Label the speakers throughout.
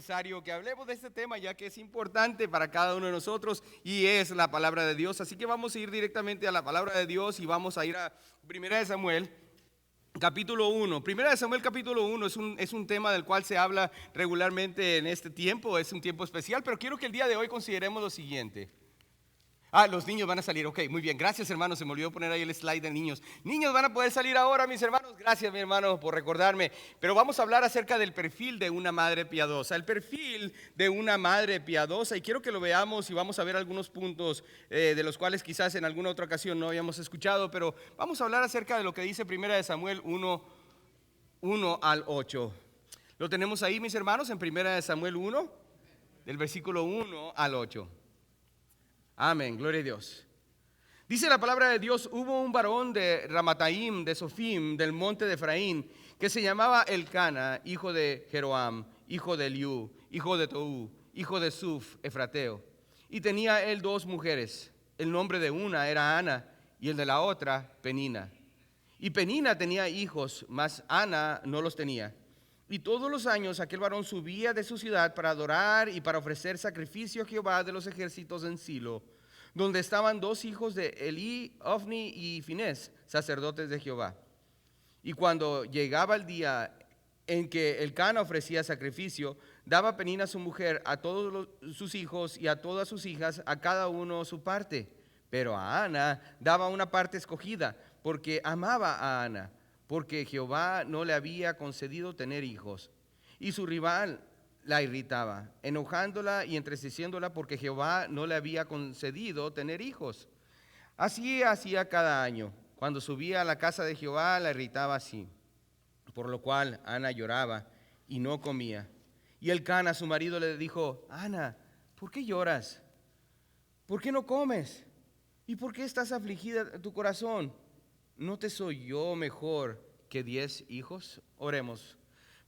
Speaker 1: necesario que hablemos de este tema, ya que es importante para cada uno de nosotros y es la palabra de Dios. Así que vamos a ir directamente a la palabra de Dios y vamos a ir a Primera de Samuel, capítulo 1. Primera de Samuel, capítulo 1 es un tema del cual se habla regularmente en este tiempo, es un tiempo especial, pero quiero que el día de hoy consideremos lo siguiente. Los niños van a salir, ok, muy bien, gracias hermanos, se me olvidó poner ahí el slide de niños. Niños van a poder salir ahora, mis hermanos, gracias mi hermano por recordarme. Pero vamos a hablar acerca del perfil de una madre piadosa, el perfil de una madre piadosa, y quiero que lo veamos y vamos a ver algunos puntos de los cuales quizás en alguna otra ocasión no habíamos escuchado, pero vamos a hablar acerca de lo que dice Primera de Samuel 1 al 8. Lo tenemos ahí, mis hermanos, en Primera de Samuel 1, del versículo 1 al 8. Amén, gloria a Dios. Dice la palabra de Dios: hubo un varón de Ramataim, de Sofim, del monte de Efraín, que se llamaba Elcana, hijo de Jeroam, hijo de Eliú, hijo de Toú, hijo de Suf, efrateo. Y tenía él dos mujeres. El nombre de una era Ana y el de la otra Penina. Y Penina tenía hijos, mas Ana no los tenía. Y todos los años aquel varón subía de su ciudad para adorar y para ofrecer sacrificio a Jehová de los ejércitos en Silo, donde estaban dos hijos de Elí, Ofni y Finés, sacerdotes de Jehová. Y cuando llegaba el día en que Elcana ofrecía sacrificio, daba Penina su mujer a todos sus hijos y a todas sus hijas, a cada uno su parte. Pero a Ana daba una parte escogida, porque amaba a Ana, porque Jehová no le había concedido tener hijos. Y su rival la irritaba, enojándola y entristeciéndola, porque Jehová no le había concedido tener hijos. Así hacía cada año. Cuando subía a la casa de Jehová, la irritaba así. Por lo cual Ana lloraba y no comía. Y Elcana, su marido, le dijo: Ana, ¿por qué lloras? ¿Por qué no comes? ¿Y por qué estás afligida tu corazón? ¿No te soy yo mejor que 10 hijos? Oremos.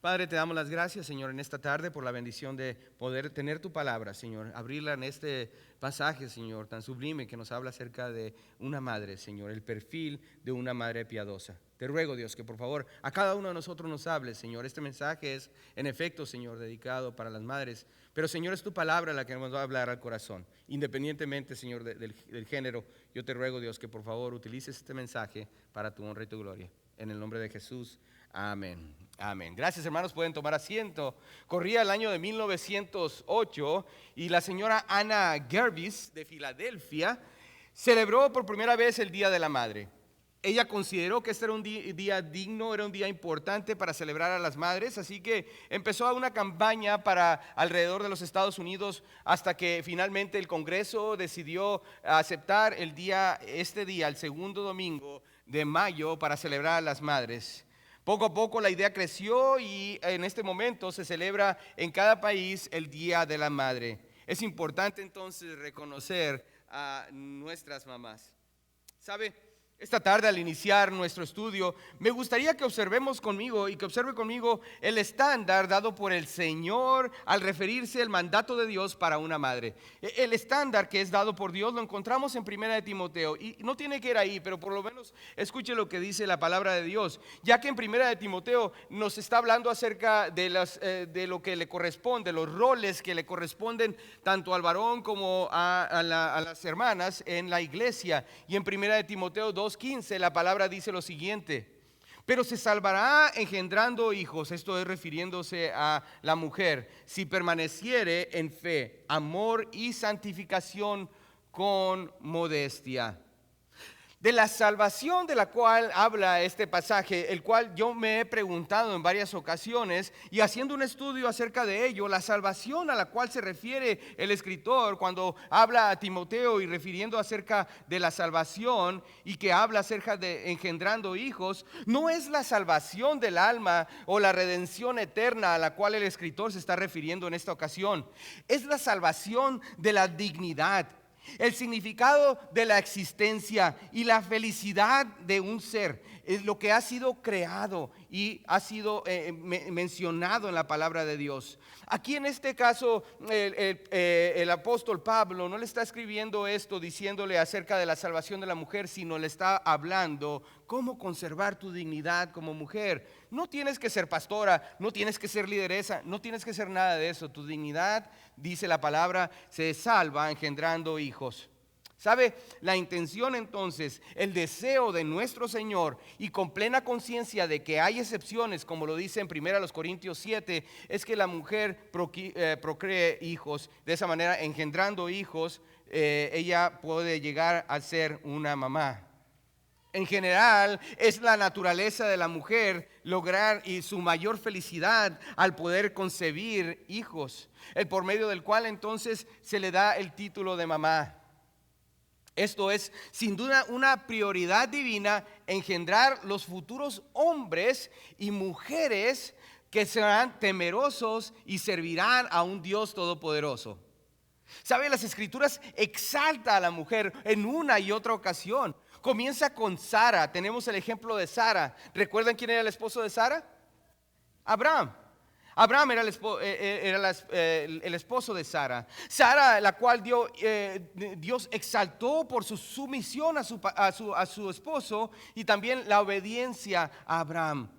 Speaker 1: Padre, te damos las gracias, Señor, en esta tarde por la bendición de poder tener tu palabra, Señor, abrirla en este pasaje, Señor, tan sublime que nos habla acerca de una madre, Señor, el perfil de una madre piadosa. Te ruego, Dios, que por favor a cada uno de nosotros nos hable, Señor. Este mensaje es, en efecto, Señor, dedicado para las madres, pero, Señor, es tu palabra la que nos va a hablar al corazón. Independientemente, Señor, del género, yo te ruego, Dios, que por favor utilices este mensaje para tu honra y tu gloria. En el nombre de Jesús, amén. Amén. Gracias, hermanos, pueden tomar asiento. Corría el año de 1908 y la señora Anna Gervis de Filadelfia celebró por primera vez el Día de la Madre. Ella consideró que este era un día digno, era un día importante para celebrar a las madres, así que empezó una campaña para alrededor de los Estados Unidos hasta que finalmente el Congreso decidió aceptar este día, el segundo domingo de mayo, para celebrar a las madres. Poco a poco la idea creció y en este momento se celebra en cada país el Día de la Madre. Es importante entonces reconocer a nuestras mamás. ¿Sabe? Esta tarde, al iniciar nuestro estudio, me gustaría que observemos conmigo y que observe conmigo el estándar dado por el Señor al referirse al mandato de Dios para una madre. El estándar que es dado por Dios lo encontramos en Primera de Timoteo, y no tiene que ir ahí, pero por lo menos escuche lo que dice la palabra de Dios, ya que en Primera de Timoteo nos está hablando acerca de lo que le corresponde, los roles que le corresponden tanto al varón como a las hermanas en la iglesia. Y en Primera de Timoteo 2:15 la palabra dice lo siguiente: pero se salvará engendrando hijos, esto es refiriéndose a la mujer, si permaneciere en fe, amor y santificación con modestia. De la salvación de la cual habla este pasaje, el cual yo me he preguntado en varias ocasiones, y haciendo un estudio acerca de ello, la salvación a la cual se refiere el escritor cuando habla a Timoteo y refiriendo acerca de la salvación y que habla acerca de engendrando hijos, no es la salvación del alma o la redención eterna a la cual el escritor se está refiriendo en esta ocasión. Es la salvación de la dignidad, el significado de la existencia y la felicidad de un ser, es lo que ha sido creado y ha sido mencionado en la palabra de Dios. Aquí en este caso el apóstol Pablo no le está escribiendo esto diciéndole acerca de la salvación de la mujer, sino le está hablando cómo conservar tu dignidad como mujer. No tienes que ser pastora, no tienes que ser lideresa, no tienes que ser nada de eso. Tu dignidad, dice la palabra, se salva engendrando hijos. ¿Sabe? La intención entonces, el deseo de nuestro Señor y con plena conciencia de que hay excepciones, como lo dice en 1 Corintios 7, es que la mujer procree hijos. De esa manera, engendrando hijos, ella puede llegar a ser una mamá. En general, es la naturaleza de la mujer lograr y su mayor felicidad al poder concebir hijos, el por medio del cual entonces se le da el título de mamá. Esto es, sin duda, una prioridad divina, engendrar los futuros hombres y mujeres que serán temerosos y servirán a un Dios todopoderoso. ¿Sabe? Las Escrituras exalta a la mujer en una y otra ocasión. Comienza con Sara. Tenemos el ejemplo de Sara. ¿Recuerdan quién era el esposo de Sara? Abraham. Abraham era el esposo de Sara. Sara, la cual Dios exaltó por su sumisión a su esposo y también la obediencia a Abraham.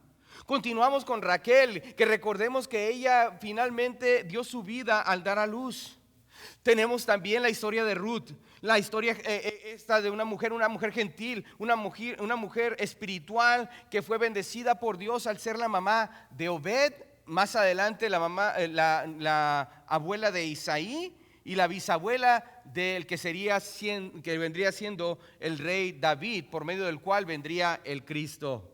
Speaker 1: Continuamos con Raquel, que recordemos que ella finalmente dio su vida al dar a luz. Tenemos también la historia de Ruth, la historia esta de una mujer gentil, una mujer espiritual que fue bendecida por Dios al ser la mamá de Obed. Más adelante la abuela de Isaí y la bisabuela del que vendría siendo el rey David, por medio del cual vendría el Cristo.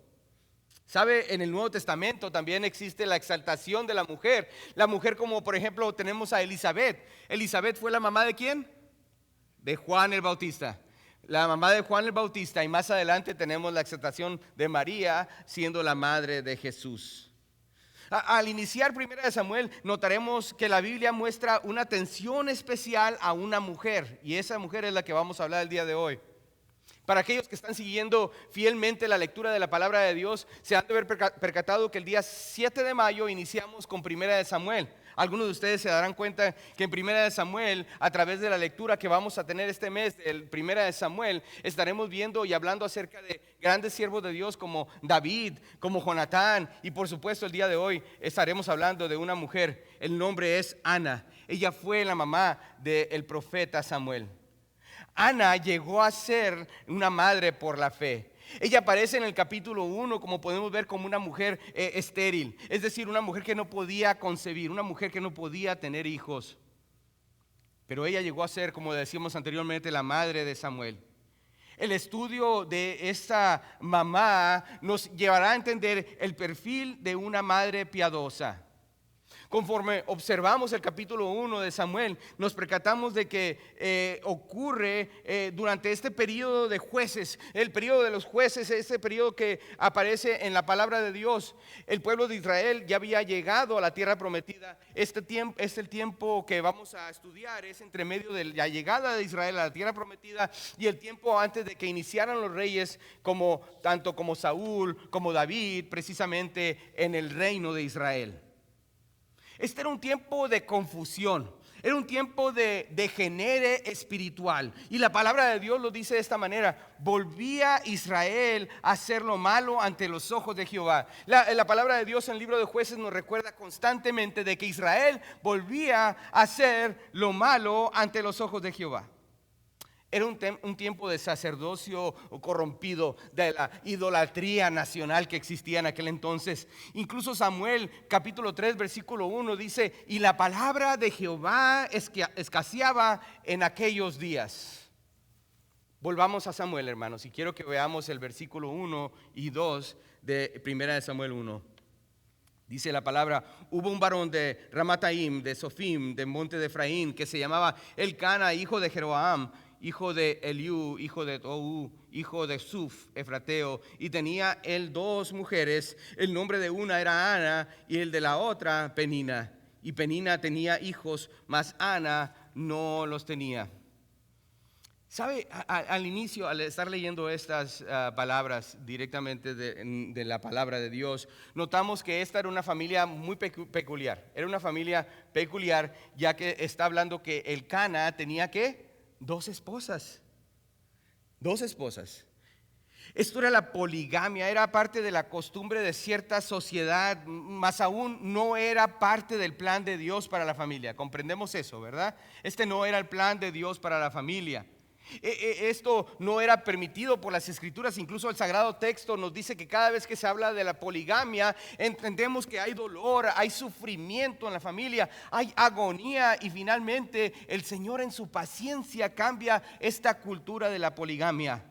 Speaker 1: ¿Sabe? En el Nuevo Testamento también existe la exaltación de la mujer. La mujer, como por ejemplo tenemos a Elizabeth. ¿Elizabeth fue la mamá de quién? De Juan el Bautista. La mamá de Juan el Bautista, y más adelante tenemos la exaltación de María siendo la madre de Jesús. Al iniciar 1 Samuel, notaremos que la Biblia muestra una atención especial a una mujer, y esa mujer es la que vamos a hablar el día de hoy. Para aquellos que están siguiendo fielmente la lectura de la palabra de Dios, se han de haber percatado que el día 7 de mayo iniciamos con 1 Samuel. Algunos de ustedes se darán cuenta que en 1 Samuel, a través de la lectura que vamos a tener este mes, el 1 Samuel, estaremos viendo y hablando acerca de grandes siervos de Dios como David, como Jonatán, y por supuesto el día de hoy estaremos hablando de una mujer. El nombre es Ana. Ella fue la mamá del profeta Samuel. Ana llegó a ser una madre por la fe. Ella aparece en el capítulo 1, como podemos ver, como una mujer estéril, es decir, una mujer que no podía concebir, una mujer que no podía tener hijos. Pero ella llegó a ser, como decíamos anteriormente, la madre de Samuel. El estudio de esta mamá nos llevará a entender el perfil de una madre piadosa. Conforme observamos el capítulo 1 de Samuel, nos percatamos de que ocurre durante este periodo de jueces, el periodo de los jueces, este periodo que aparece en la palabra de Dios. El pueblo de Israel ya había llegado a la tierra prometida. Este tiempo es el tiempo que vamos a estudiar, es entre medio de la llegada de Israel a la tierra prometida y el tiempo antes de que iniciaran los reyes, tanto como Saúl como David, precisamente en el reino de Israel. Este era un tiempo de confusión, era un tiempo de degenere espiritual. Y la palabra de Dios lo dice de esta manera: volvía Israel a hacer lo malo ante los ojos de Jehová. La palabra de Dios en el libro de Jueces nos recuerda constantemente de que Israel volvía a hacer lo malo ante los ojos de Jehová. Era un tiempo de sacerdocio corrompido, de la idolatría nacional que existía en aquel entonces. Incluso Samuel capítulo 3 versículo 1 dice: y la palabra de Jehová escaseaba en aquellos días. Volvamos a Samuel, hermanos, y quiero que veamos el versículo 1 y 2 de 1 Samuel 1. Dice la palabra: hubo un varón de Ramataim, de Sofim, del monte de Efraín, que se llamaba Elcana, hijo de Jeroam, hijo de Eliú, hijo de Tou, hijo de Suf, efrateo, y tenía él 2 mujeres. El nombre de una era Ana y el de la otra Penina. Y Penina tenía hijos, mas Ana no los tenía. ¿Sabe? Al inicio, al estar leyendo estas palabras directamente de la palabra de Dios, notamos que esta era una familia muy peculiar. Era una familia peculiar, ya que está hablando que el Cana tenía ¿qué? Dos esposas. Dos esposas. Esto era la poligamia, era parte de la costumbre de cierta sociedad, más aún no era parte del plan de Dios para la familia. Comprendemos eso, ¿verdad? Este no era el plan de Dios para la familia. Esto no era permitido por las escrituras. Incluso el sagrado texto nos dice que cada vez que se habla de la poligamia, entendemos que hay dolor, hay sufrimiento en la familia, hay agonía, y finalmente el Señor en su paciencia cambia esta cultura de la poligamia.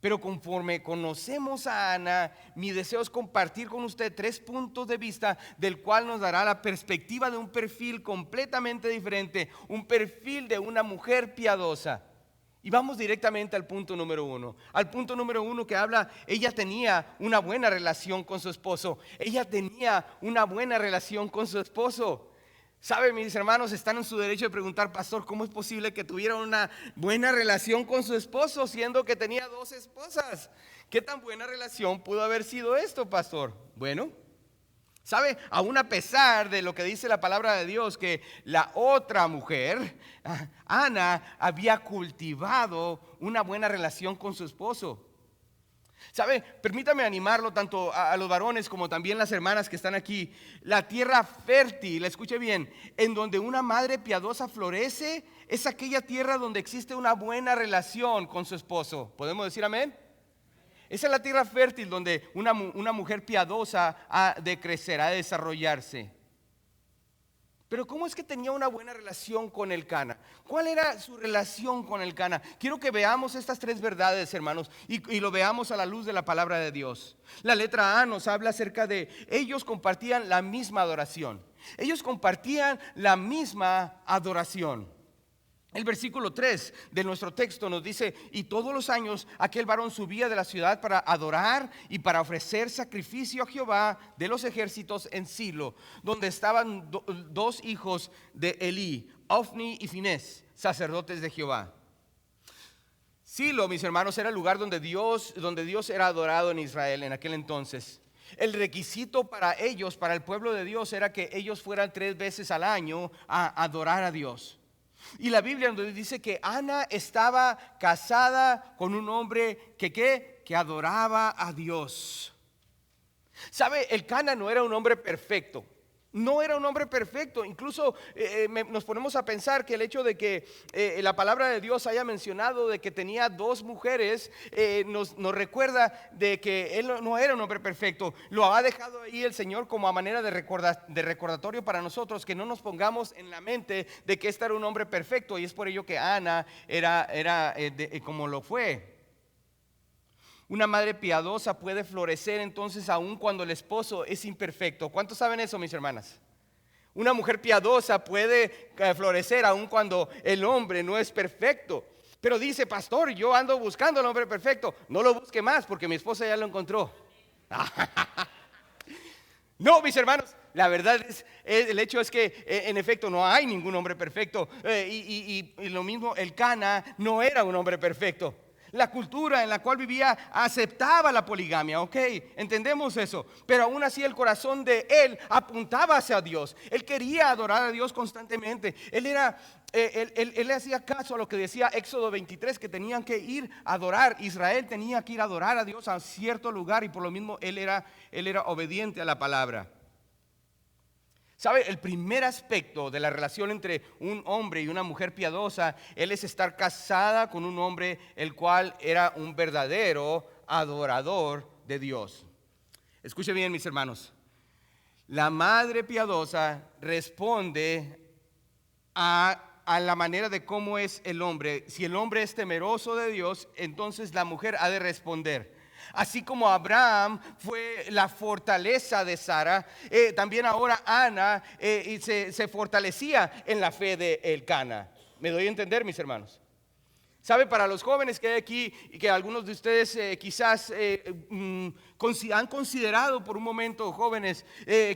Speaker 1: Pero conforme conocemos a Ana, mi deseo es compartir con usted 3 puntos de vista, del cual nos dará la perspectiva de un perfil completamente diferente, un perfil de una mujer piadosa. Y vamos directamente al punto número 1. Al punto número 1 que habla, ella tenía una buena relación con su esposo. Ella tenía una buena relación con su esposo. ¿Sabe, mis hermanos? Están en su derecho de preguntar, pastor, ¿cómo es posible que tuviera una buena relación con su esposo, siendo que tenía 2 esposas? ¿Qué tan buena relación pudo haber sido esto, pastor? Bueno, ¿sabe? Aún a pesar de lo que dice la palabra de Dios, que la otra mujer, Ana, había cultivado una buena relación con su esposo. ¿Sabe? Permítame animarlo tanto a los varones como también las hermanas que están aquí. La tierra fértil, escuche bien, en donde una madre piadosa florece, es aquella tierra donde existe una buena relación con su esposo. ¿Podemos decir amén? Esa es la tierra fértil donde una mujer piadosa ha de crecer, ha de desarrollarse. Pero ¿cómo es que tenía una buena relación con el Cana? ¿Cuál era su relación con el Cana? Quiero que veamos estas 3 verdades, hermanos, y lo veamos a la luz de la palabra de Dios. La letra A nos habla acerca de ellos compartían la misma adoración. Ellos compartían la misma adoración. El versículo 3 de nuestro texto nos dice: y todos los años aquel varón subía de la ciudad para adorar y para ofrecer sacrificio a Jehová de los ejércitos en Silo, donde estaban 2 hijos de Elí, Ofni y Finés, sacerdotes de Jehová. Silo, mis hermanos, era el lugar donde Dios era adorado en Israel en aquel entonces. El requisito para ellos, para el pueblo de Dios, era que ellos fueran 3 veces al año a adorar a Dios. Y la Biblia nos dice que Ana estaba casada con un hombre que adoraba a Dios. ¿Sabe? El Cana no era un hombre perfecto. No era un hombre perfecto. Incluso nos ponemos a pensar que el hecho de que la palabra de Dios haya mencionado de que tenía 2 mujeres nos recuerda de que él no era un hombre perfecto. Lo ha dejado ahí el Señor como a manera de recordatorio para nosotros, que no nos pongamos en la mente de que este era un hombre perfecto. Y es por ello que Ana era como lo fue. Una madre piadosa puede florecer entonces aun cuando el esposo es imperfecto. ¿Cuántos saben eso, mis hermanas? Una mujer piadosa puede florecer aun cuando el hombre no es perfecto. Pero dice, pastor, yo ando buscando al hombre perfecto. No lo busque más porque mi esposa ya lo encontró. No, mis hermanos, la verdad el hecho es que en efecto no hay ningún hombre perfecto. Y lo mismo, el Cana no era un hombre perfecto. La cultura en la cual vivía aceptaba la poligamia, ¿ok? Entendemos eso. Pero aún así el corazón de él apuntaba hacia Dios. Él quería adorar a Dios constantemente. Él hacía caso a lo que decía Éxodo 23, que tenían que ir a adorar. Israel tenía que ir a adorar a Dios a cierto lugar, y por lo mismo él era obediente a la palabra. ¿Sabe? El primer aspecto de la relación entre un hombre y una mujer piadosa, él es estar casada con un hombre el cual era un verdadero adorador de Dios. Escuche bien, mis hermanos. La madre piadosa responde a la manera de cómo es el hombre. Si el hombre es temeroso de Dios, entonces la mujer ha de responder. Así como Abraham fue la fortaleza de Sara, también ahora Ana se fortalecía en la fe de Elcana. ¿Me doy a entender, mis hermanos? ¿Sabe? Para los jóvenes que hay aquí y que algunos de ustedes quizás han considerado por un momento, jóvenes,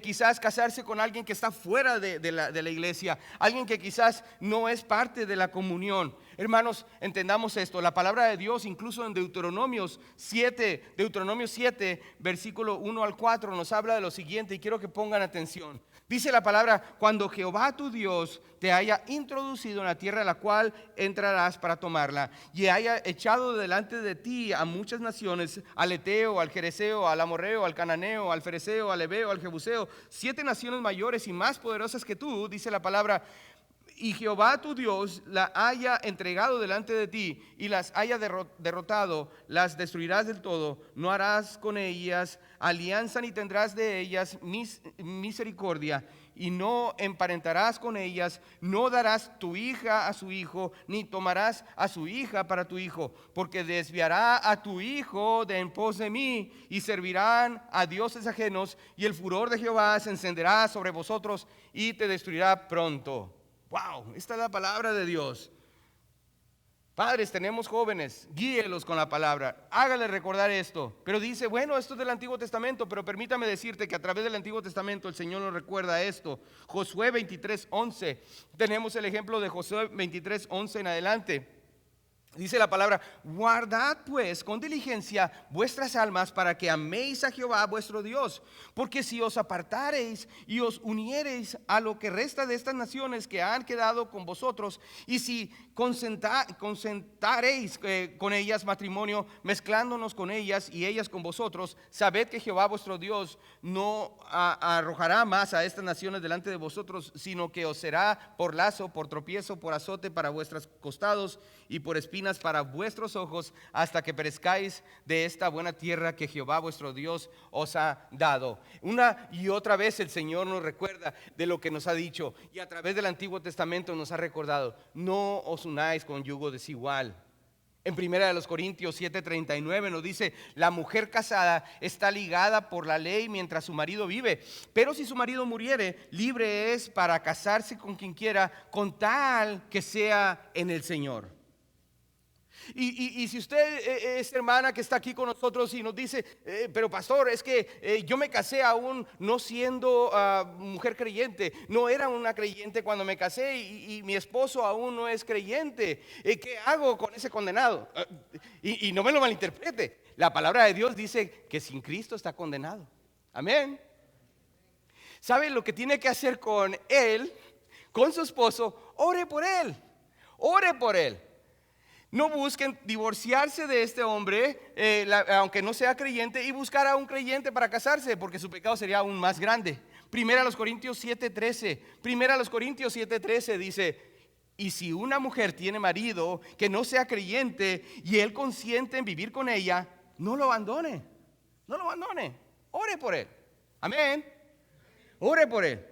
Speaker 1: quizás casarse con alguien que está fuera de la iglesia, alguien que quizás no es parte de la comunión. Hermanos, entendamos esto. La palabra de Dios, incluso en Deuteronomio 7, versículo 1 al 4, nos habla de lo siguiente y quiero que pongan atención. Dice la palabra: cuando Jehová tu Dios te haya introducido en la tierra a la cual entrarás para tomarla, y haya echado delante de ti a muchas naciones, al Eteo, al Jerezeo, al Amorreo, al Cananeo, al Fereceo, al Heveo, al Jebuseo, 7 naciones mayores y más poderosas que tú, dice la palabra, y Jehová tu Dios la haya entregado delante de ti y las haya derrotado, las destruirás del todo. No harás con ellas alianza ni tendrás de ellas misericordia, y no emparentarás con ellas. No darás tu hija a su hijo, ni tomarás a su hija para tu hijo, porque desviará a tu hijo de en pos de mí, y servirán a dioses ajenos, y el furor de Jehová se encenderá sobre vosotros y te destruirá pronto. Wow, esta es la palabra de Dios. Padres, tenemos jóvenes, guíelos con la palabra, hágale recordar esto. Pero dice, bueno, esto es del Antiguo Testamento, pero permítame decirte que a través del Antiguo Testamento el Señor nos recuerda esto. Josué 23:11, tenemos el ejemplo de Josué 23:11 en adelante. Dice la palabra: guardad pues con diligencia vuestras almas, para que améis a Jehová vuestro Dios, porque si os apartareis y os uniereis a lo que resta de estas naciones que han quedado con vosotros, y si consentareis con ellas matrimonio, mezclándonos con ellas y ellas con vosotros, sabed que Jehová vuestro Dios no arrojará más a estas naciones delante de vosotros, sino que os será por lazo, por tropiezo, por azote para vuestros costados y por espinas para vuestros ojos, hasta que perezcáis de esta buena tierra que Jehová vuestro Dios os ha dado. Una y otra vez el Señor nos recuerda de lo que nos ha dicho, y a través del Antiguo Testamento nos ha recordado: no os unáis con yugo desigual. En 1 Corintios 7:39 nos dice: la mujer casada está ligada por la ley mientras su marido vive, pero si su marido muriere, libre es para casarse con quien quiera, con tal que sea en el Señor. Y si usted es hermana que está aquí con nosotros y nos dice: pero pastor, es que yo me casé aún no siendo mujer creyente, no era una creyente cuando me casé, y mi esposo aún no es creyente, ¿qué hago con ese condenado? Y no me lo malinterprete, la palabra de Dios dice que sin Cristo está condenado. Amén. ¿Sabe lo que tiene que hacer con él, con su esposo? Ore por él, ore por él. No busquen divorciarse de este hombre, aunque no sea creyente, y buscar a un creyente para casarse, porque su pecado sería aún más grande. 1 Corintios 7:13 dice: y si una mujer tiene marido que no sea creyente y él consiente en vivir con ella, no lo abandone, no lo abandone, ore por él. Amén. Ore por él.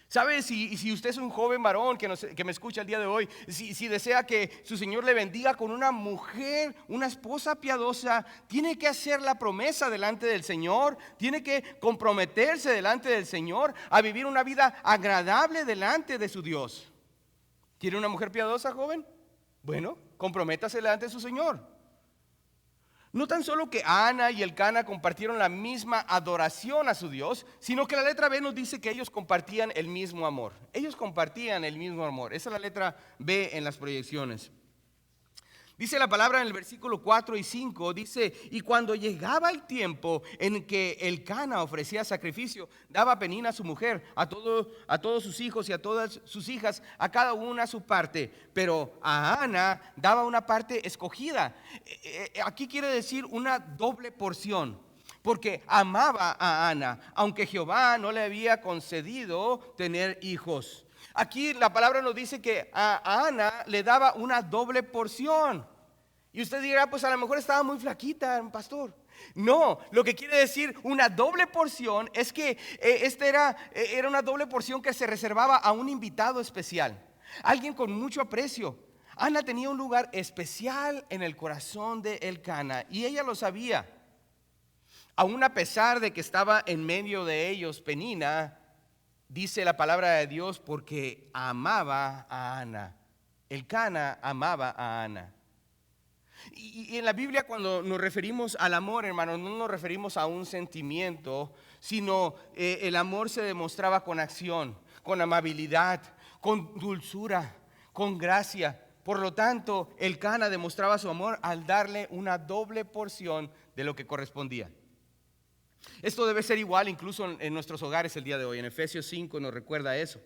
Speaker 1: ¿Sabe? Si usted es un joven varón que me escucha el día de hoy, si desea que su Señor le bendiga con una mujer, una esposa piadosa, tiene que hacer la promesa delante del Señor, tiene que comprometerse delante del Señor a vivir una vida agradable delante de su Dios. ¿Quiere una mujer piadosa, joven? Bueno, comprométase delante de su Señor. No tan solo que Ana y Elcana compartieron la misma adoración a su Dios, sino que la letra B nos dice que ellos compartían el mismo amor. Ellos compartían el mismo amor. Esa es la letra B en las proyecciones. Dice la palabra en el versículo 4 y 5, dice: y cuando llegaba el tiempo en que Elcana ofrecía sacrificio, daba Penina a su mujer, a todos sus hijos y a todas sus hijas, a cada una su parte, pero a Ana daba una parte escogida. Aquí quiere decir una doble porción, porque amaba a Ana, aunque Jehová no le había concedido tener hijos. Aquí la palabra nos dice que a Ana le daba una doble porción. Y usted dirá: pues a lo mejor estaba muy flaquita, pastor. No, lo que quiere decir una doble porción es que esta era una doble porción que se reservaba a un invitado especial, alguien con mucho aprecio. Ana tenía un lugar especial en el corazón de Elcana, y ella lo sabía. Aún a pesar de que estaba en medio de ellos Penina, dice la palabra de Dios, porque amaba a Ana. Elcana amaba a Ana. Y en la Biblia, cuando nos referimos al amor, hermanos, no nos referimos a un sentimiento, sino el amor se demostraba con acción, con amabilidad, con dulzura, con gracia. Por lo tanto, Elcana demostraba su amor al darle una doble porción de lo que correspondía. Esto debe ser igual incluso en nuestros hogares el día de hoy. En Efesios 5 nos recuerda eso.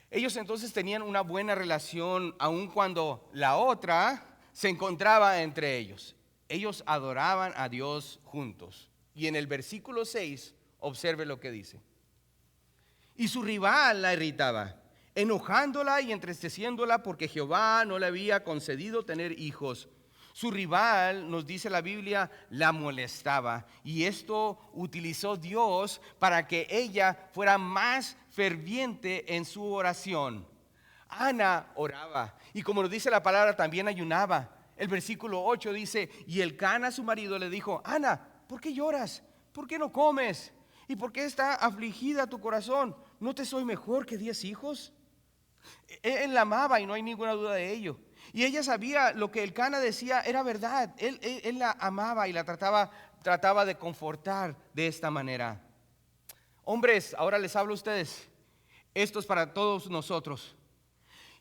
Speaker 1: Ellos entonces tenían una buena relación aun cuando la otra se encontraba entre ellos. Ellos adoraban a Dios juntos. Y en el versículo 6, observe lo que dice. Y su rival la irritaba, enojándola y entristeciéndola porque Jehová no le había concedido tener hijos. Su rival, nos dice la Biblia, la molestaba, y esto utilizó Dios para que ella fuera más ferviente en su oración. Ana oraba, y como nos dice la palabra, también ayunaba. El versículo 8 dice, y Elcana su marido le dijo, Ana, ¿por qué lloras? ¿Por qué no comes? ¿Y por qué está afligida tu corazón? ¿No te soy mejor que 10 hijos? Él la amaba y no hay ninguna duda de ello. Y ella sabía lo que Elcana decía era verdad. Él la amaba y la trataba de confortar de esta manera. Hombres, ahora les hablo a ustedes. Esto es para todos nosotros.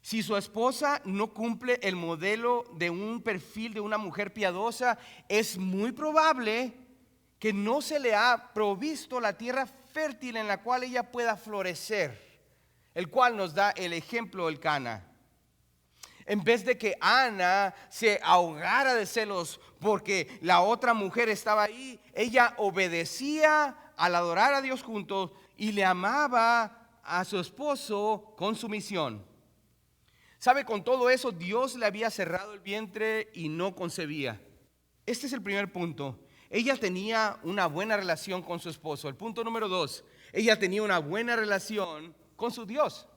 Speaker 1: Si su esposa no cumple el modelo de un perfil de una mujer piadosa, es muy probable que no se le ha provisto la tierra fértil en la cual ella pueda florecer, el cual nos da el ejemplo Elcana. En vez de que Ana se ahogara de celos porque la otra mujer estaba ahí, ella obedecía al adorar a Dios juntos y le amaba a su esposo con sumisión. ¿Sabe? Con todo eso Dios le había cerrado el vientre y no concebía. Este es el primer punto. Ella tenía una buena relación con su esposo. El punto número 2, ella tenía una buena relación con su Dios.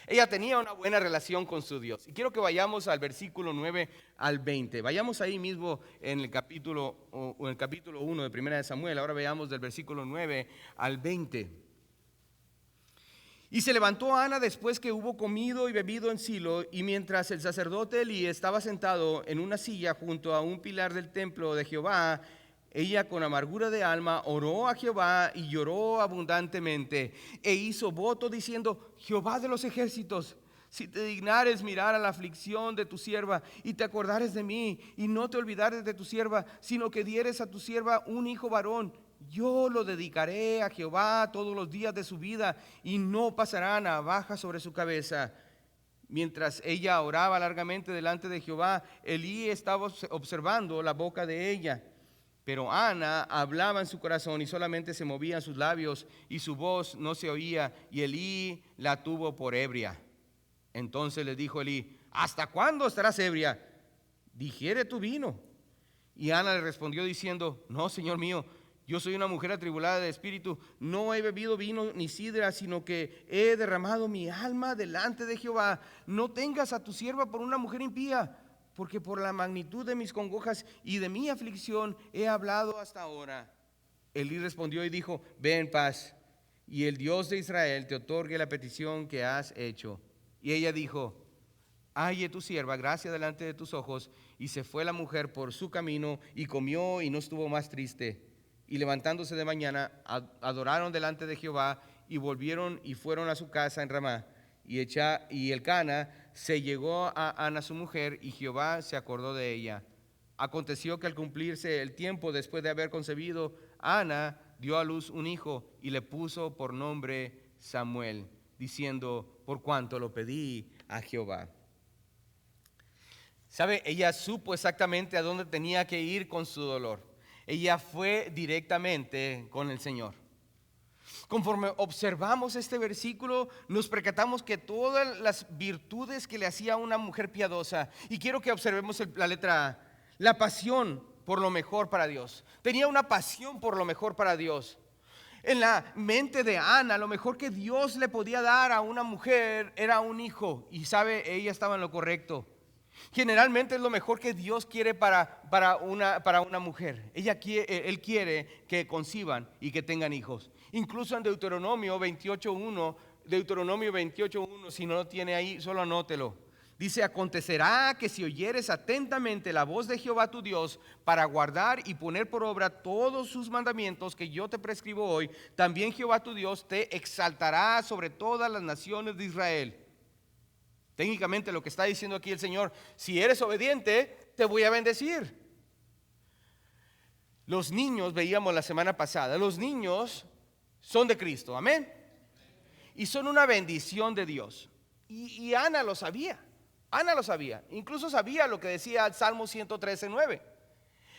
Speaker 1: Ella tenía una buena relación con su Dios. Y quiero que vayamos al versículo 9 al 20. Vayamos ahí mismo en el capítulo 1 de Primera de Samuel. Ahora veamos del versículo 9 al 20. Y se levantó Ana después que hubo comido y bebido en Silo, y mientras el sacerdote Elí estaba sentado en una silla junto a un pilar del templo de Jehová, ella con amargura de alma oró a Jehová y lloró abundantemente e hizo voto diciendo, Jehová de los ejércitos, si te dignares mirar a la aflicción de tu sierva y te acordares de mí y no te olvidares de tu sierva, sino que dieres a tu sierva un hijo varón, yo lo dedicaré a Jehová todos los días de su vida y no pasará navaja sobre su cabeza. Mientras ella oraba largamente delante de Jehová, Elí estaba observando la boca de ella. Pero Ana hablaba en su corazón y solamente se movían sus labios y su voz no se oía, y Elí la tuvo por ebria. Entonces le dijo Elí, ¿hasta cuándo estarás ebria? Digiere tu vino. Y Ana le respondió diciendo, no, Señor mío, yo soy una mujer atribulada de espíritu, no he bebido vino ni sidra, sino que he derramado mi alma delante de Jehová. No tengas a tu sierva por una mujer impía, porque por la magnitud de mis congojas y de mi aflicción he hablado hasta ahora. Elí respondió y dijo, ve en paz, y el Dios de Israel te otorgue la petición que has hecho. Y ella dijo, halle tu sierva gracia delante de tus ojos. Y se fue la mujer por su camino y comió y no estuvo más triste. Y levantándose de mañana, adoraron delante de Jehová y volvieron y fueron a su casa en Ramá. Y Elcana se llegó a Ana su mujer y Jehová se acordó de ella. Aconteció que al cumplirse el tiempo después de haber concebido, Ana dio a luz un hijo y le puso por nombre Samuel, diciendo, por cuanto lo pedí a Jehová. ¿Sabe? Ella supo exactamente a dónde tenía que ir con su dolor. Ella fue directamente con el Señor. Conforme observamos este versículo, nos percatamos que todas las virtudes que le hacía a una mujer piadosa, y quiero que observemos la letra A, la pasión por lo mejor para Dios. Tenía una pasión por lo mejor para Dios. En la mente de Ana, lo mejor que Dios le podía dar a una mujer era un hijo, y sabe, ella estaba en lo correcto. Generalmente es lo mejor que Dios quiere para una mujer. Él quiere que conciban y que tengan hijos. Incluso en Deuteronomio 28:1, si no lo tiene ahí, solo anótelo. Dice, acontecerá que si oyeres atentamente la voz de Jehová tu Dios para guardar y poner por obra todos sus mandamientos que yo te prescribo hoy, también Jehová tu Dios te exaltará sobre todas las naciones de Israel. Técnicamente lo que está diciendo aquí el Señor, si eres obediente, te voy a bendecir. Los niños, veíamos la semana pasada, los niños son de Cristo, amén. Y son una bendición de Dios. Y Ana lo sabía, incluso sabía lo que decía el Salmo 113:9.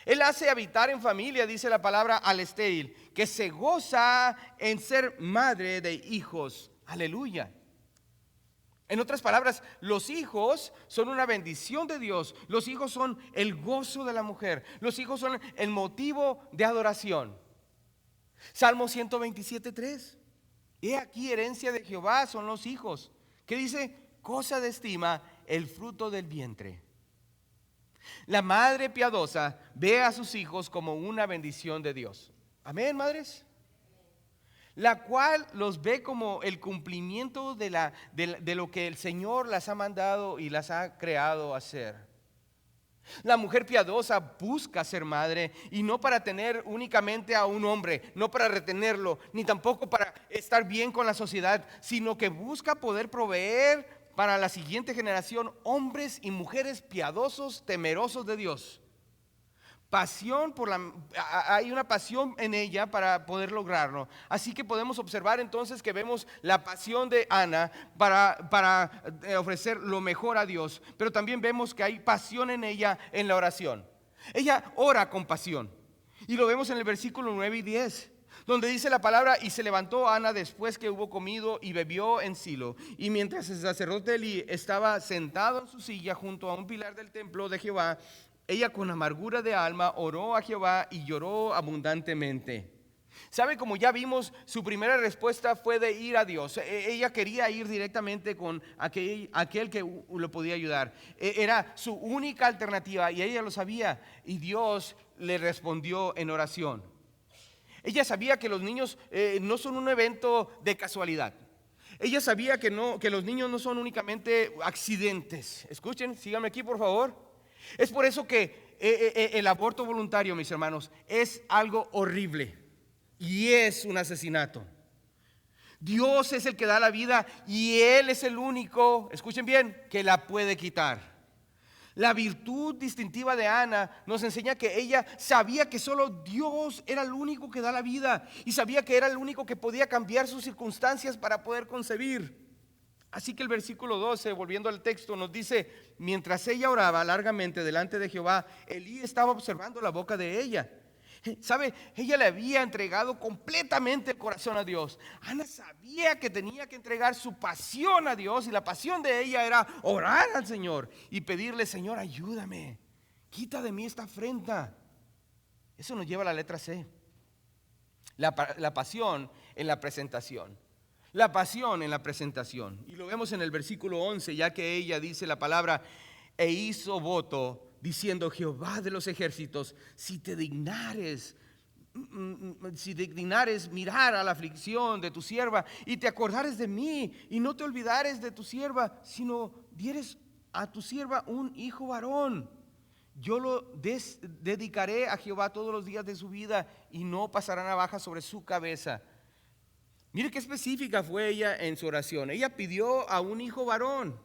Speaker 1: Él hace habitar en familia, dice la palabra, al estéril, que se goza en ser madre de hijos. Aleluya. En otras palabras, los hijos son una bendición de Dios. Los hijos son el gozo de la mujer. Los hijos son el motivo de adoración. Salmo 127:3. He aquí, herencia de Jehová son los hijos. ¿Qué dice? Cosa de estima el fruto del vientre. La madre piadosa ve a sus hijos como una bendición de Dios. Amén, madres. La cual los ve como el cumplimiento de lo que el Señor las ha mandado y las ha creado hacer. La mujer piadosa busca ser madre, y no para tener únicamente a un hombre, no para retenerlo, ni tampoco para estar bien con la sociedad, sino que busca poder proveer para la siguiente generación hombres y mujeres piadosos, temerosos de Dios. Hay una pasión en ella para poder lograrlo. Así que podemos observar entonces que vemos la pasión de Ana para ofrecer lo mejor a Dios. Pero también vemos que hay pasión en ella en la oración. Ella ora con pasión. Y lo vemos en el versículo 9 y 10. Donde dice la palabra: y se levantó Ana después que hubo comido y bebió en Silo. Y mientras el sacerdote Elí estaba sentado en su silla junto a un pilar del templo de Jehová, ella con amargura de alma oró a Jehová y lloró abundantemente. ¿Sabe? Como ya vimos, su primera respuesta fue de ir a Dios. Ella quería ir directamente con aquel que lo podía ayudar. Era su única alternativa y ella lo sabía. Y Dios le respondió en oración. Ella sabía que los niños no son un evento de casualidad. Ella sabía que los niños no son únicamente accidentes. Escuchen, síganme aquí por favor. Es por eso que el aborto voluntario, mis hermanos, es algo horrible y es un asesinato. Dios es el que da la vida y Él es el único, escuchen bien, que la puede quitar. La virtud distintiva de Ana nos enseña que ella sabía que solo Dios era el único que da la vida y sabía que era el único que podía cambiar sus circunstancias para poder concebir. Así que el versículo 12, volviendo al texto, nos dice: mientras ella oraba largamente delante de Jehová, Elí estaba observando la boca de ella. ¿Sabe? Ella le había entregado completamente el corazón a Dios. Ana sabía que tenía que entregar su pasión a Dios, y la pasión de ella era orar al Señor y pedirle: Señor, ayúdame, quita de mí esta afrenta. Eso nos lleva a la letra C. La pasión en la presentación. La pasión en la presentación. Y lo vemos en el versículo 11, ya que ella dice la palabra: e hizo voto diciendo: Jehová de los ejércitos, si te dignares mirar a la aflicción de tu sierva, y te acordares de mí, y no te olvidares de tu sierva, sino dieres a tu sierva un hijo varón, yo lo dedicaré a Jehová todos los días de su vida, y no pasará navaja sobre su cabeza. Mire qué específica fue ella en su oración. Ella pidió a un hijo varón.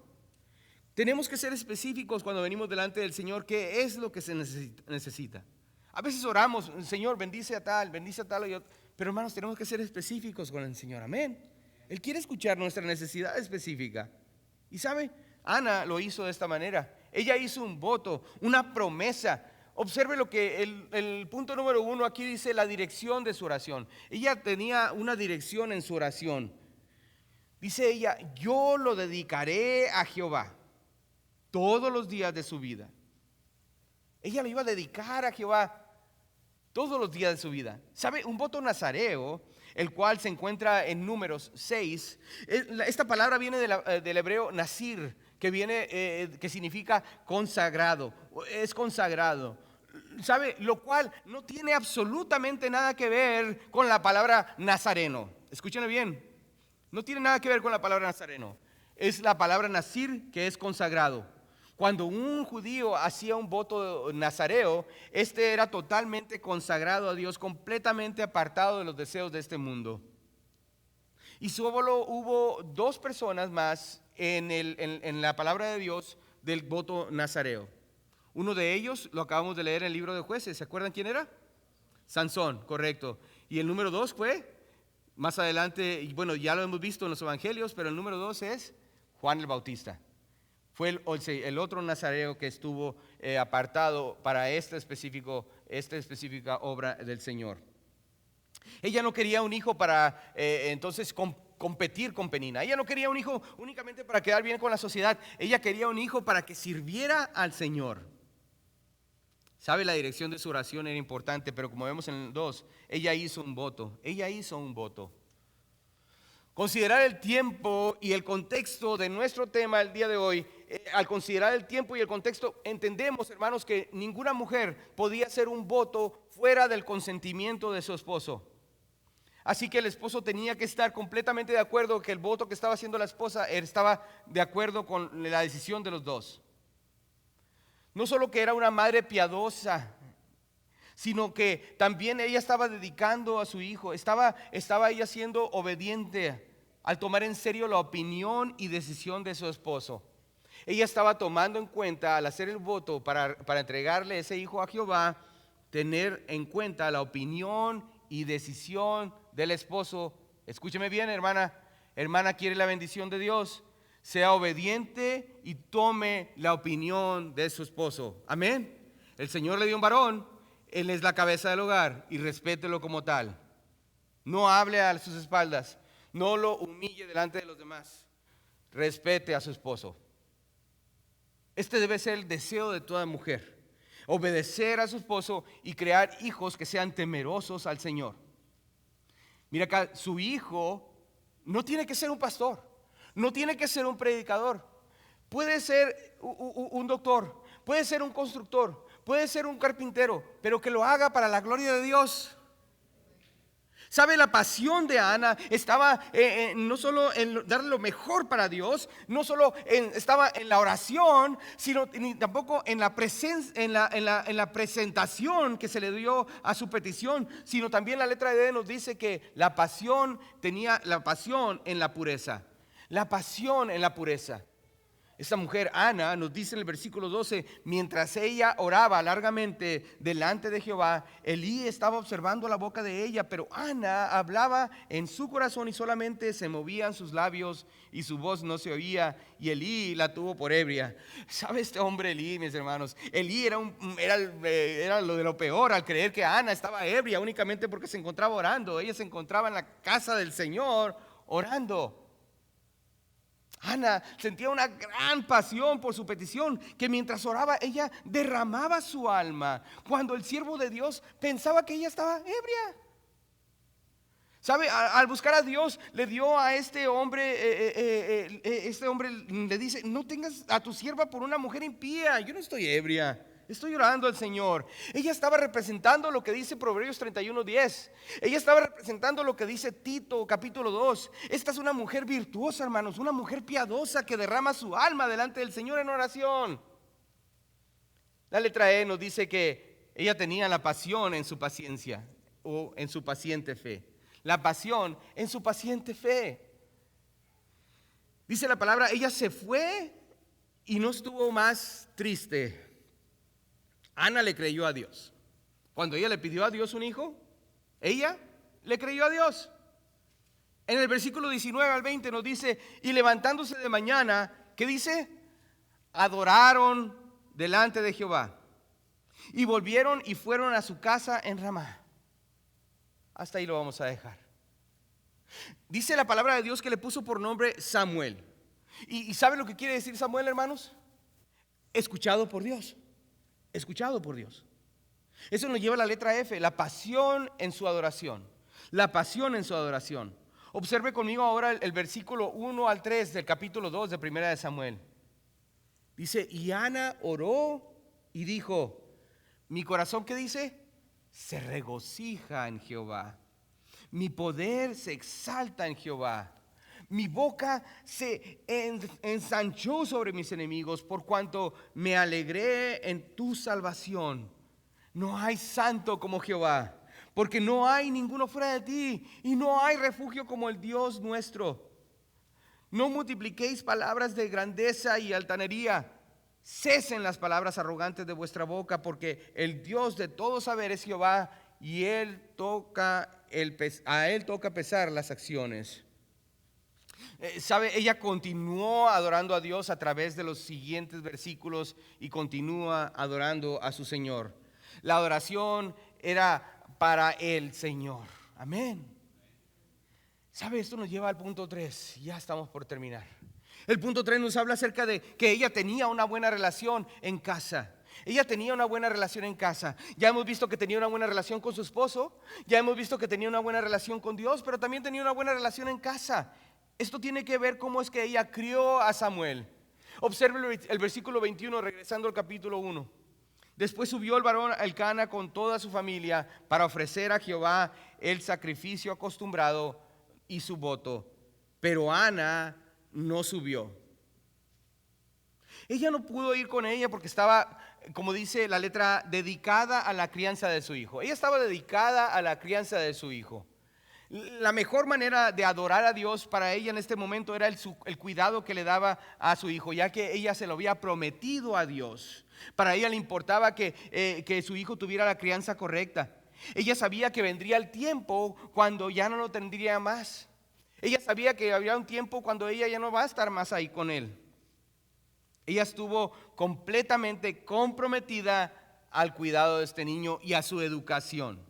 Speaker 1: Tenemos que ser específicos cuando venimos delante del Señor. ¿Qué es lo que se necesita? A veces oramos: Señor, bendice a tal. Pero hermanos, tenemos que ser específicos con el Señor. Amén. Él quiere escuchar nuestra necesidad específica. Y sabe, Ana lo hizo de esta manera. Ella hizo un voto, una promesa. Observe lo que el punto número 1 aquí dice: la dirección de su oración. Ella tenía una dirección en su oración. Dice ella: yo lo dedicaré a Jehová todos los días de su vida. Ella lo iba a dedicar a Jehová todos los días de su vida. ¿Sabe? Un voto nazareo, el cual se encuentra en Números 6. Esta palabra viene del hebreo nazir, que significa consagrado. Es consagrado. ¿Sabe? Lo cual no tiene absolutamente nada que ver con la palabra nazareno. Escúchenme bien. No tiene nada que ver con la palabra nazareno. Es la palabra nazir, que es consagrado. Cuando un judío hacía un voto nazareo, este era totalmente consagrado a Dios, completamente apartado de los deseos de este mundo. Y solo hubo 2 personas más en la palabra de Dios del voto nazareo. Uno de ellos lo acabamos de leer en el libro de Jueces. ¿Se acuerdan quién era? Sansón, correcto. Y el número 2 fue, más adelante, y bueno, ya lo hemos visto en los evangelios, pero el número 2 es Juan el Bautista. Fue el otro nazareo que estuvo apartado para esta específica obra del Señor. Ella no quería un hijo para entonces competir con Penina. Ella no quería un hijo únicamente para quedar bien con la sociedad. Ella quería un hijo para que sirviera al Señor. Sabe, la dirección de su oración era importante, pero como vemos en el 2, ella hizo un voto. Considerar el tiempo y el contexto de nuestro tema el día de hoy, al considerar el tiempo y el contexto, entendemos, hermanos, que ninguna mujer podía hacer un voto fuera del consentimiento de su esposo. Así que el esposo tenía que estar completamente de acuerdo que el voto que estaba haciendo la esposa estaba de acuerdo con la decisión de los dos. No solo que era una madre piadosa, sino que también ella estaba dedicando a su hijo, estaba ella siendo obediente al tomar en serio la opinión y decisión de su esposo. Ella estaba tomando en cuenta, al hacer el voto para entregarle ese hijo a Jehová, tener en cuenta la opinión y decisión del esposo. Escúcheme bien, hermana. Hermana, quiere la bendición de Dios. Sea obediente y tome la opinión de su esposo. Amén. El Señor le dio un varón. Él es la cabeza del hogar y respételo como tal. No hable a sus espaldas. No lo humille delante de los demás. Respete a su esposo. Este debe ser el deseo de toda mujer. Obedecer a su esposo y crear hijos que sean temerosos al Señor. Mira acá, su hijo no tiene que ser un pastor, no tiene que ser un predicador. Puede ser un doctor, puede ser un constructor, puede ser un carpintero, pero que lo haga para la gloria de Dios. ¿Sabe? La pasión de Ana estaba no solo en darle lo mejor para Dios, no solo estaba en la oración, sino ni tampoco en la presentación que se le dio a su petición, sino también la letra de nos dice que la pasión tenía la pasión en la pureza. La pasión en la pureza. Esta mujer, Ana, nos dice en el versículo 12, mientras ella oraba largamente delante de Jehová, Elí estaba observando la boca de ella, pero Ana hablaba en su corazón y solamente se movían sus labios y su voz no se oía, y Elí la tuvo por ebria. ¿Sabe este hombre Elí, mis hermanos? Elí era lo de lo peor al creer que Ana estaba ebria únicamente porque se encontraba orando. Ella se encontraba en la casa del Señor orando. Ana sentía una gran pasión por su petición, que mientras oraba ella derramaba su alma, cuando el siervo de Dios pensaba que ella estaba ebria. ¿Sabe? Al buscar a Dios le dio a este hombre le dice: no tengas a tu sierva por una mujer impía, yo no estoy ebria. Estoy orando al Señor. Ella estaba representando lo que dice Proverbios 31:10. Ella estaba representando lo que dice Tito capítulo 2. Esta es una mujer virtuosa, hermanos, una mujer piadosa que derrama su alma delante del Señor en oración. La letra E nos dice que ella tenía la pasión en su paciencia, o en su paciente fe. La pasión en su paciente fe. Dice la palabra, ella se fue y no estuvo más triste. Ana le creyó a Dios. Cuando ella le pidió a Dios un hijo, ella le creyó a Dios. En el versículo 19 al 20 nos dice: y levantándose de mañana, ¿qué dice? Adoraron delante de Jehová. Y volvieron y fueron a su casa en Ramá. Hasta ahí lo vamos a dejar. Dice la palabra de Dios que le puso por nombre Samuel. ¿Y saben lo que quiere decir Samuel, hermanos? Escuchado por Dios. Escuchado por Dios. Eso nos lleva a la letra F, la pasión en su adoración. La pasión en su adoración. Observe conmigo ahora el versículo 1 al 3 del capítulo 2 de Primera de Samuel. Dice: y Ana oró y dijo: mi corazón, ¿qué dice? Se regocija en Jehová. Mi poder se exalta en Jehová. Mi boca se ensanchó sobre mis enemigos, por cuanto me alegré en tu salvación. No hay santo como Jehová, porque no hay ninguno fuera de ti, y no hay refugio como el Dios nuestro. No multipliquéis palabras de grandeza y altanería. Cesen las palabras arrogantes de vuestra boca, porque el Dios de todo saber es Jehová, y a él toca pesar las acciones. ¿Sabe? Ella continuó adorando a Dios a través de los siguientes versículos y continúa adorando a su Señor. La adoración era para el Señor. Amén. ¿Sabe? Esto nos lleva al punto 3. Ya estamos por terminar. El punto 3 nos habla acerca de que ella tenía una buena relación en casa. Ella tenía una buena relación en casa. Ya hemos visto que tenía una buena relación con su esposo. Ya hemos visto que tenía una buena relación con Dios, pero también tenía una buena relación en casa. Esto tiene que ver cómo es que ella crió a Samuel. Observe el versículo 21, regresando al capítulo 1. Después subió el varón Elcana con toda su familia para ofrecer a Jehová el sacrificio acostumbrado y su voto. Pero Ana no subió. Ella no pudo ir con ella porque estaba, como dice la letra, dedicada a la crianza de su hijo. Ella estaba dedicada a la crianza de su hijo. La mejor manera de adorar a Dios para ella en este momento era el cuidado que le daba a su hijo, ya que ella se lo había prometido a Dios. Para ella le importaba que su hijo tuviera la crianza correcta. Ella sabía que vendría el tiempo cuando ya no lo tendría más. Ella sabía que habría un tiempo cuando ella ya no va a estar más ahí con él. Ella estuvo completamente comprometida al cuidado de este niño y a su educación.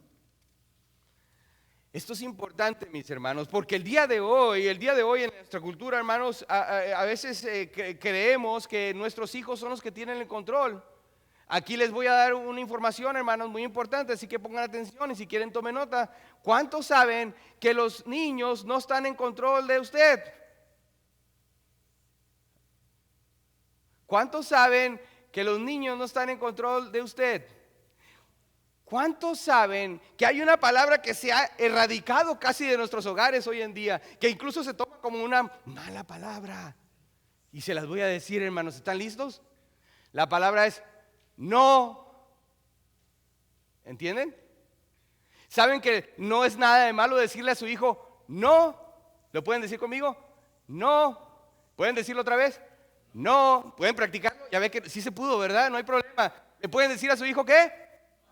Speaker 1: Esto es importante, mis hermanos, porque el día de hoy en nuestra cultura, hermanos, a veces creemos que nuestros hijos son los que tienen el control. Aquí les voy a dar una información, hermanos, muy importante, así que pongan atención y si quieren tomen nota. ¿Cuántos saben que los niños no están en control de usted? ¿Cuántos saben que los niños no están en control de usted? ¿Cuántos saben que hay una palabra que se ha erradicado casi de nuestros hogares hoy en día, que incluso se toma como una mala palabra? Y se las voy a decir, hermanos, ¿están listos? La palabra es no. ¿Entienden? ¿Saben que no es nada de malo decirle a su hijo no? ¿Lo pueden decir conmigo? No. ¿Pueden decirlo otra vez? No. ¿Pueden practicarlo? Ya ve que sí se pudo, ¿verdad? No hay problema. ¿Le pueden decir a su hijo qué?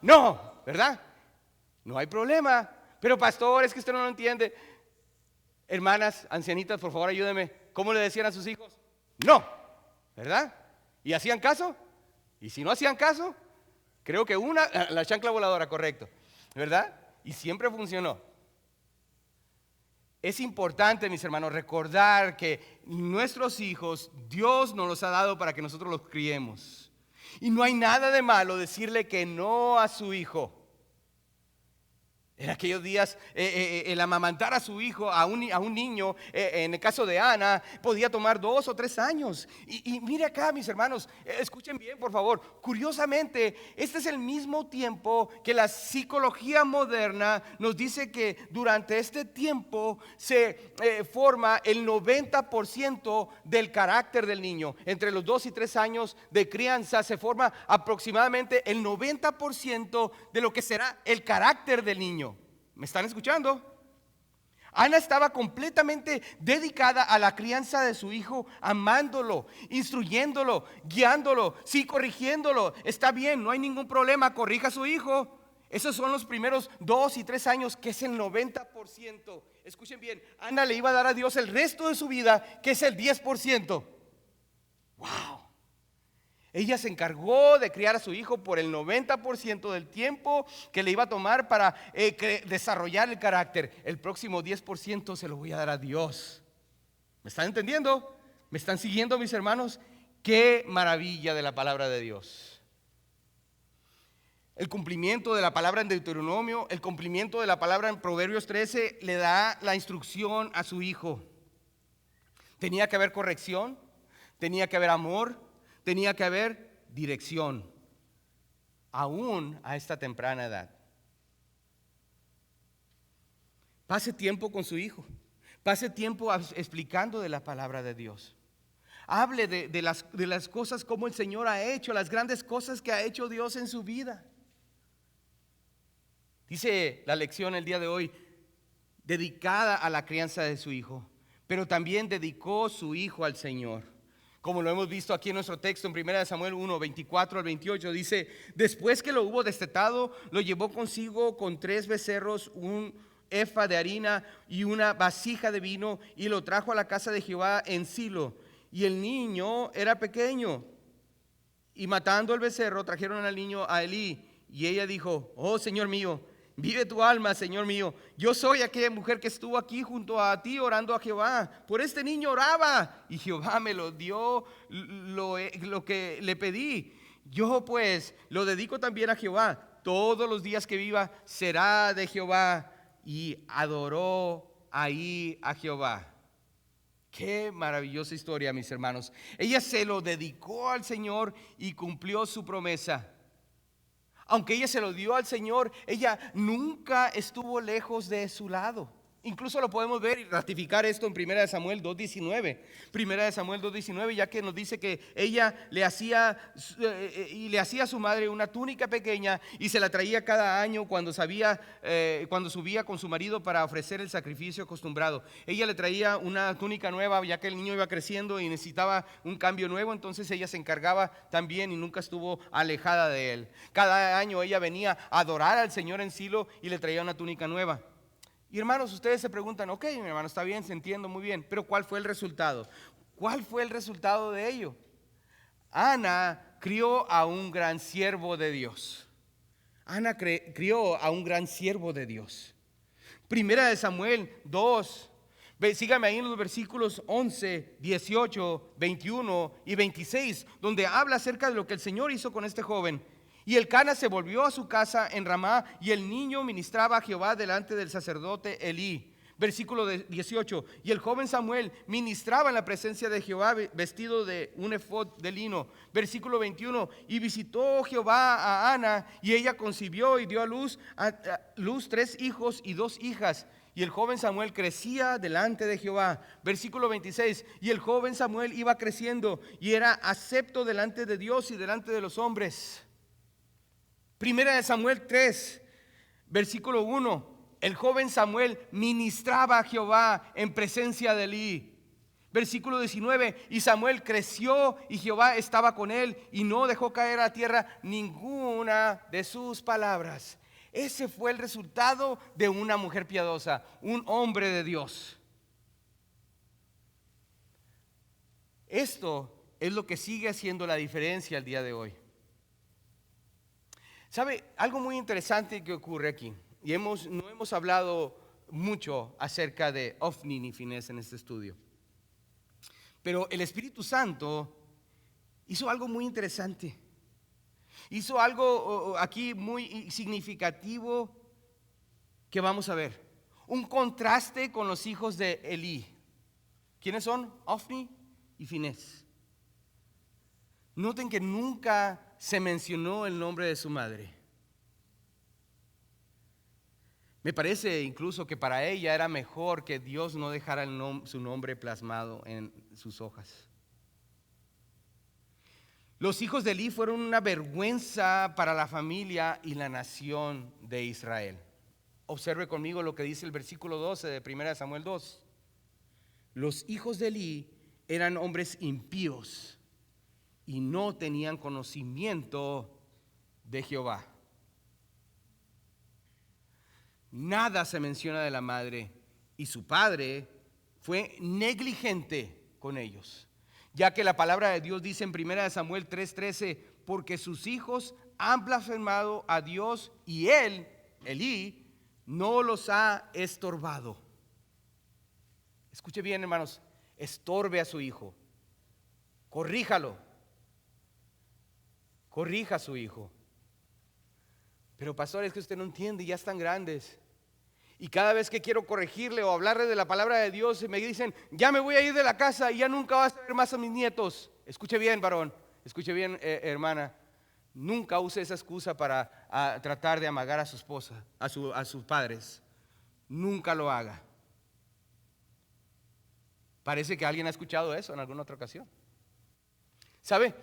Speaker 1: No, ¿verdad? No hay problema. Pero pastor, es que usted no lo entiende. Hermanas, ancianitas, por favor ayúdenme. ¿Cómo le decían a sus hijos? No, ¿verdad? ¿Y hacían caso? Y si no hacían caso, creo que la chancla voladora, correcto, ¿verdad? Y siempre funcionó. Es importante, mis hermanos, recordar que nuestros hijos, Dios nos los ha dado para que nosotros los criemos. Y no hay nada de malo decirle que no a su hijo. En aquellos días, el amamantar a su hijo, a un niño, en el caso de Ana, podía tomar 2 o 3 años. Y mire acá, mis hermanos, escuchen bien, por favor. Curiosamente, este es el mismo tiempo que la psicología moderna nos dice que durante este tiempo se forma el 90% del carácter del niño. Entre los 2 y 3 años de crianza se forma aproximadamente el 90% de lo que será el carácter del niño. ¿Me están escuchando? Ana estaba completamente dedicada a la crianza de su hijo, amándolo, instruyéndolo, guiándolo, sí, corrigiéndolo. Está bien, no hay ningún problema, corrija a su hijo. Esos son los primeros 2 y 3 años, que es el 90%. Escuchen bien, Ana le iba a dar a Dios el resto de su vida, que es el 10%. ¡Wow! Ella se encargó de criar a su hijo por el 90% del tiempo que le iba a tomar para desarrollar el carácter. El próximo 10% se lo voy a dar a Dios. ¿Me están entendiendo? ¿Me están siguiendo, mis hermanos? Qué maravilla de la palabra de Dios. El cumplimiento de la palabra en Deuteronomio, el cumplimiento de la palabra en Proverbios 13 le da la instrucción a su hijo. Tenía que haber corrección, tenía que haber amor, tenía que haber dirección, aún a esta temprana edad. Pase tiempo con su hijo, pase tiempo explicando de la palabra de Dios. Hable de las cosas como el Señor ha hecho, las grandes cosas que ha hecho Dios en su vida. Dice la lección el día de hoy, dedicada a la crianza de su hijo. pero también dedicó su hijo al Señor. Como lo hemos visto aquí en nuestro texto en 1 Samuel 1, 24 al 28, dice: después que lo hubo destetado, lo llevó consigo con 3 becerros, un efa de harina y una vasija de vino, y lo trajo a la casa de Jehová en Silo. Y el niño era pequeño. Y matando el becerro, trajeron al niño a Elí. Y ella dijo: oh Señor mío, vive tu alma, Señor mío. Yo soy aquella mujer que estuvo aquí junto a ti orando a Jehová. Por este niño oraba, y Jehová me lo dio lo que le pedí. Yo pues lo dedico también a Jehová. Todos los días que viva será de Jehová. Y adoró ahí a Jehová. Qué maravillosa historia, mis hermanos. Ella se lo dedicó al Señor y cumplió su promesa. Aunque ella se lo dio al Señor, ella nunca estuvo lejos de su lado. Incluso lo podemos ver y ratificar esto en 1 Samuel 2:19. 1 Samuel 2:19, ya que nos dice que ella le hacía a su madre una túnica pequeña y se la traía cada año cuando subía con su marido para ofrecer el sacrificio acostumbrado. Ella le traía una túnica nueva, ya que el niño iba creciendo y necesitaba un cambio nuevo, entonces ella se encargaba también y nunca estuvo alejada de él. Cada año ella venía a adorar al Señor en Silo y le traía una túnica nueva. Y hermanos, ustedes se preguntan: ok, mi hermano, está bien, se entiende muy bien, pero ¿cuál fue el resultado? ¿Cuál fue el resultado de ello? Ana crió a un gran siervo de Dios. Ana crió a un gran siervo de Dios. 1 Samuel 2, sígame ahí en los versículos 11, 18, 21 y 26, donde habla acerca de lo que el Señor hizo con este joven. Y Elcana se volvió a su casa en Ramá, y el niño ministraba a Jehová delante del sacerdote Elí. Versículo 18: y el joven Samuel ministraba en la presencia de Jehová vestido de un efod de lino. Versículo 21: y visitó Jehová a Ana, y ella concibió y dio a luz 3 hijos y 2 hijas. Y el joven Samuel crecía delante de Jehová. Versículo 26: y el joven Samuel iba creciendo y era acepto delante de Dios y delante de los hombres. 1 Samuel 3, versículo 1: el joven Samuel ministraba a Jehová en presencia de Elí. Versículo 19: y Samuel creció y Jehová estaba con él y no dejó caer a tierra ninguna de sus palabras. Ese fue el resultado de una mujer piadosa, un hombre de Dios. Esto es lo que sigue haciendo la diferencia al día de hoy. ¿Sabe? Algo muy interesante que ocurre aquí, y no hemos hablado mucho acerca de Ofni ni Finés en este estudio, pero el Espíritu Santo hizo algo muy interesante. Hizo algo aquí muy significativo que vamos a ver. Un contraste con los hijos de Elí. ¿Quiénes son? Ofni y Finés. Noten que nunca se mencionó el nombre de su madre. Me parece incluso que para ella era mejor que Dios no dejara su nombre plasmado en sus hojas. Los hijos de Elí fueron una vergüenza para la familia y la nación de Israel. Observe conmigo lo que dice el versículo 12 de 1 Samuel 2. Los hijos de Elí eran hombres impíos y no tenían conocimiento de Jehová. Nada se menciona de la madre, y su padre fue negligente con ellos, ya que la palabra de Dios dice en 1 Samuel 3:13: porque sus hijos han blasfemado a Dios y él, Elí, no los ha estorbado. Escuche bien, hermanos, estorbe a su hijo, corríjalo. Corrija a su hijo. Pero pastor, es que usted no entiende, ya están grandes. Y cada vez que quiero corregirle o hablarle de la palabra de Dios, me dicen: ya me voy a ir de la casa y ya nunca vas a ver más a mis nietos. Escuche bien, varón, escuche bien, hermana. Nunca use esa excusa para tratar de amagar a su esposa, a sus padres. Nunca lo haga. Parece que alguien ha escuchado eso en alguna otra ocasión. ¿Sabe?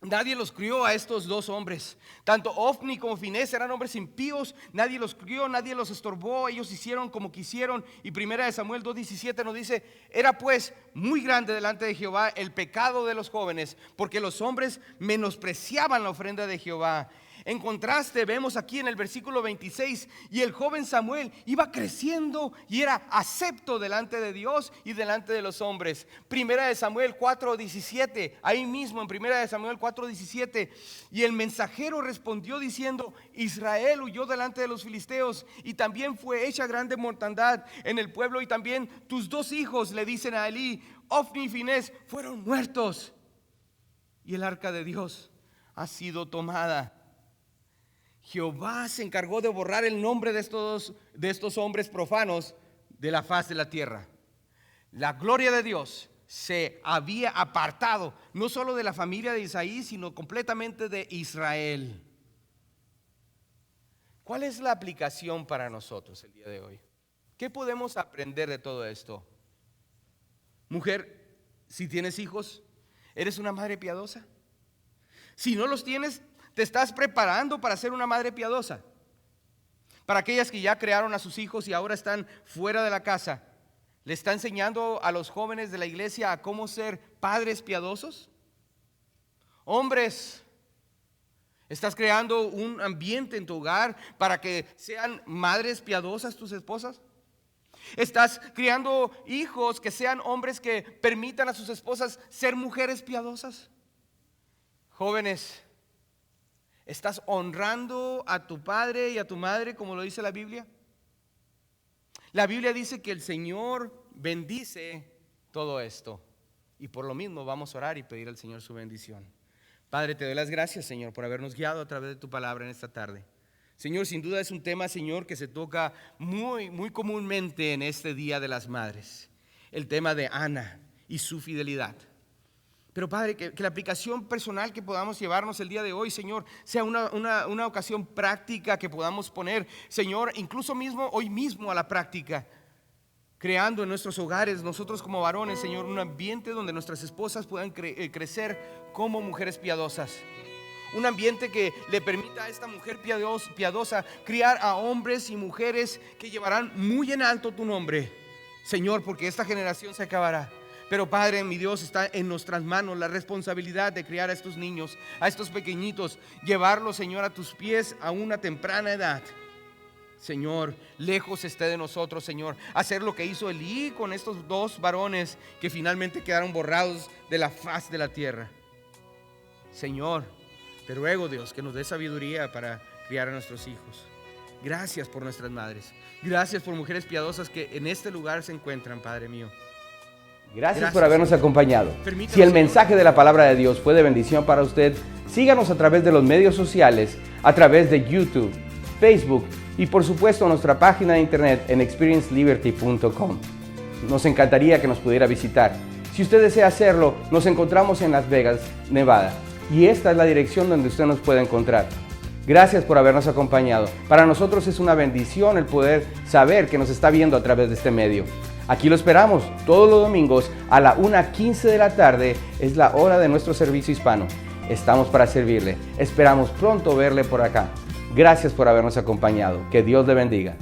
Speaker 1: Nadie los crió a estos dos hombres. Tanto Ofni como Finés eran hombres impíos. Nadie los crió, nadie los estorbó. Ellos hicieron como quisieron. Y 1 Samuel 2:17 nos dice: era pues muy grande delante de Jehová el pecado de los jóvenes, porque los hombres menospreciaban la ofrenda de Jehová. En contraste, vemos aquí en el versículo 26, y el joven Samuel iba creciendo y era acepto delante de Dios y delante de los hombres. 1 Samuel 4:17, ahí mismo en 1 Samuel 4:17, y el mensajero respondió diciendo: Israel huyó delante de los filisteos, y también fue hecha grande mortandad en el pueblo, y también tus dos hijos, le dicen a Elí, Ofni y Finés, fueron muertos, y el arca de Dios ha sido tomada. Jehová se encargó de borrar el nombre de estos hombres profanos de la faz de la tierra. La gloria de Dios se había apartado no solo de la familia de Isaí, sino completamente de Israel. ¿Cuál es la aplicación para nosotros el día de hoy? ¿Qué podemos aprender de todo esto? Mujer, si tienes hijos, ¿eres una madre piadosa? Si no los tienes, ¿te estás preparando para ser una madre piadosa? Para aquellas que ya crearon a sus hijos y ahora están fuera de la casa, ¿le está enseñando a los jóvenes de la iglesia a cómo ser padres piadosos? Hombres, ¿estás creando un ambiente en tu hogar para que sean madres piadosas tus esposas? ¿Estás criando hijos que sean hombres que permitan a sus esposas ser mujeres piadosas? Jóvenes, ¿estás honrando a tu padre y a tu madre como lo dice la Biblia? La Biblia dice que el Señor bendice todo esto, y por lo mismo vamos a orar y pedir al Señor su bendición. Padre, te doy las gracias, Señor, por habernos guiado a través de tu palabra en esta tarde. Señor, sin duda es un tema, Señor, que se toca muy comúnmente en este Día de las Madres. El tema de Ana y su fidelidad. Pero Padre, que la aplicación personal que podamos llevarnos el día de hoy, Señor, sea una ocasión práctica que podamos poner, Señor, incluso hoy mismo a la práctica, creando en nuestros hogares, nosotros como varones, Señor, un ambiente donde nuestras esposas puedan crecer como mujeres piadosas. Un ambiente que le permita a esta mujer piadosa criar a hombres y mujeres que llevarán muy en alto tu nombre, Señor, porque esta generación se acabará. Pero Padre, mi Dios, está en nuestras manos la responsabilidad de criar a estos niños, a estos pequeñitos, llevarlos, Señor, a tus pies a una temprana edad. Señor, lejos esté de nosotros, Señor, hacer lo que hizo Elí con estos dos varones que finalmente quedaron borrados de la faz de la tierra. Señor, te ruego, Dios, que nos dé sabiduría para criar a nuestros hijos. Gracias por nuestras madres. Gracias por mujeres piadosas que en este lugar se encuentran, Padre mío.
Speaker 2: Gracias por habernos acompañado. Si el mensaje de la palabra de Dios fue de bendición para usted, síganos a través de los medios sociales, a través de YouTube, Facebook y por supuesto nuestra página de internet en experienceliberty.com. Nos encantaría que nos pudiera visitar. Si usted desea hacerlo, nos encontramos en Las Vegas, Nevada, y esta es la dirección donde usted nos puede encontrar. Gracias por habernos acompañado. Para nosotros es una bendición el poder saber que nos está viendo a través de este medio. Aquí lo esperamos todos los domingos a la 1:15 de la tarde, es la hora de nuestro servicio hispano. Estamos para servirle. Esperamos pronto verle por acá. Gracias por habernos acompañado. Que Dios le bendiga.